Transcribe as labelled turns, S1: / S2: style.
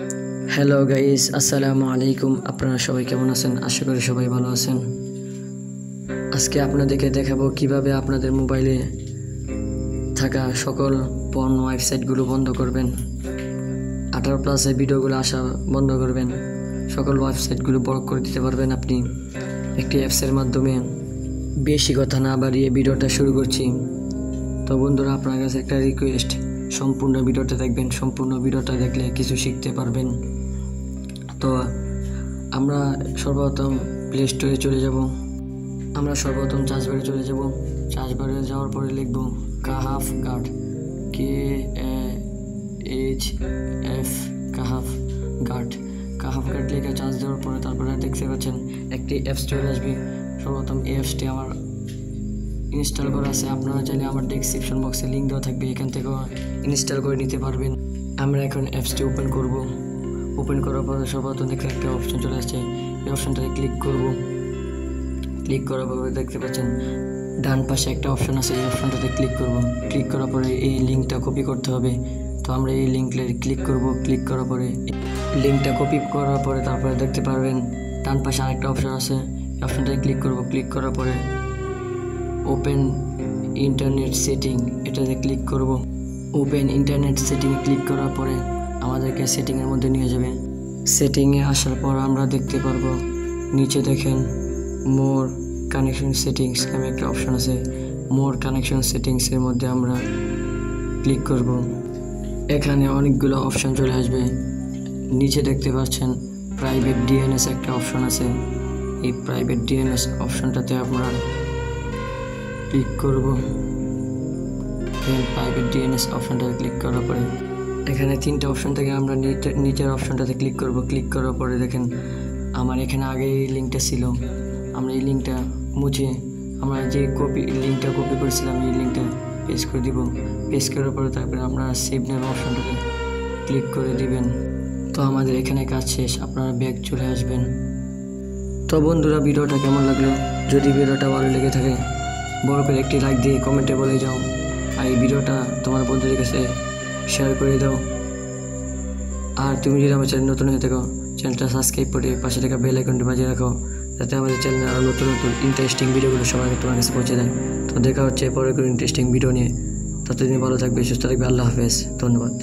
S1: Hello guys, আসসালামু আলাইকুম। আপনারা সবাই কেমন আছেন? আশা করি সবাই ভালো আছেন। আজকে আপনাদেরকে দেখাবো কিভাবে আপনাদের মোবাইলে থাকা সকল পর্ন ওয়েবসাইটগুলো বন্ধ করবেন। 18+ ভিডিওগুলো আসা বন্ধ করবেন। সকল ওয়েবসাইটগুলো ব্লক করে দিতে পারবেন আপনি একটি অ্যাপসের মাধ্যমে। বেশি কথা না বাড়িয়ে ভিডিওটা শুরু করছি। তো বন্ধুরা, আপনার কাছে একটা রিকোয়েস্ট, সম্পূর্ণ ভিডিওটা দেখবেন। সম্পূর্ণ ভিডিওটা দেখলে কিছু শিখতে পারবেন। তো আমরা সর্বপ্রথম প্লে স্টোরে চলে যাব। আমরা সর্বপ্রথম সার্চ বারে চলে যাব। সার্চ বারে যাওয়ার পরে লিখব কাহাফ গার্ড, KAHF, কাহাফ গার্ড। কাহাফ গার্ড লিখে চার্জ দেওয়ার পরে তারপরে দেখতে পাচ্ছেন একটি অ্যাপস চলে আসবে। সর্বপ্রথম এই অ্যাপসটি আমার ইনস্টল করা আছে। আপনারা চাইলে আমার ডেসক্রিপশন বক্সে লিঙ্ক দেওয়া থাকবে, এখান থেকেও ইনস্টল করে নিতে পারবেন। আমরা এখন অ্যাপসটি ওপেন করব। ওপেন করার পরে সর্বপ্রথম দেখতে একটা অপশন চলে আসছে। এই অপশনটাতে ক্লিক করব। ক্লিক করার পরে দেখতে পাচ্ছেন ডান পাশে একটা অপশন আছে, এই অপশনটাতে ক্লিক করব। ক্লিক করার পরে এই লিঙ্কটা কপি করতে হবে। তো আমরা এই লিঙ্কে ক্লিক করব। ক্লিক করার পরে লিঙ্কটা কপি করার পরে তারপরে দেখতে পারবেন ডান পাশে আরেকটা অপশন আছে, এই অপশনটাতে ক্লিক করব। ক্লিক করার পরে ওপেন ইন্টারনেট সেটিং, এটাতে ক্লিক করব। ওপেন ইন্টারনেট সেটিং ক্লিক করার পরে আমাদেরকে সেটিংয়ের মধ্যে নিয়ে যাবে। সেটিংয়ে আসার পর আমরা দেখতে পারবো নিচে দেখেন মোর কানেকশন সেটিংস নামে একটা অপশন আছে। মোর কানেকশন সেটিংসের মধ্যে আমরা ক্লিক করব। এখানে অনেকগুলো অপশন চলে আসবে। নিচে দেখতে পাচ্ছেন প্রাইভেট ডিএনএস একটা অপশন আছে। এই প্রাইভেট ডিএনএস অপশনটাতে আমরা ক্লিক করব। প্রাইভেট ডিএনএস অপশনটাতে ক্লিক করার পরে এখানে 3টা অপশন থেকে আমরা নিচের অপশনটাতে ক্লিক করব। ক্লিক করার পরে দেখেন আমার এখানে আগে এই লিঙ্কটা ছিল। আমরা এই লিঙ্কটা মুছে আমরা যে লিঙ্কটা কপি করেছিলাম এই লিঙ্কটা পেস্ট করে দিব। পেস্ট করার পরে তারপরে আমরা সেভ নেম অপশনটাতে ক্লিক করে দিবেন। তো আমাদের এখানে কাজ শেষ, আপনারা ব্যাক চলে আসবেন। তো বন্ধুরা, ভিডিওটা কেমন লাগলো? যদি ভিডিওটা ভালো লেগে থাকে বড় করে একটি লাইক দিয়ে কমেন্টে বলে যাও। আর এই ভিডিওটা তোমার বন্ধুদের কাছে শেয়ার করে দাও। আর তুমি যদি আমার চ্যানেল নতুন হয়ে থাকো, চ্যানেলটা সাবস্ক্রাইব করে পাশে থাকা বেল আইকনটি বাজিয়ে রাখো, যাতে আমাদের চ্যানেলে আরও নতুন নতুন ইন্টারেস্টিং ভিডিওগুলো সবাই তোমার কাছে পৌঁছে দেয়। তো দেখা হচ্ছে পরে কোনো ইন্টারেস্টিং ভিডিও নিয়ে। ততদিন ভালো থাকবে, সুস্থ থাকবে। আল্লাহ হাফেজ, ধন্যবাদ।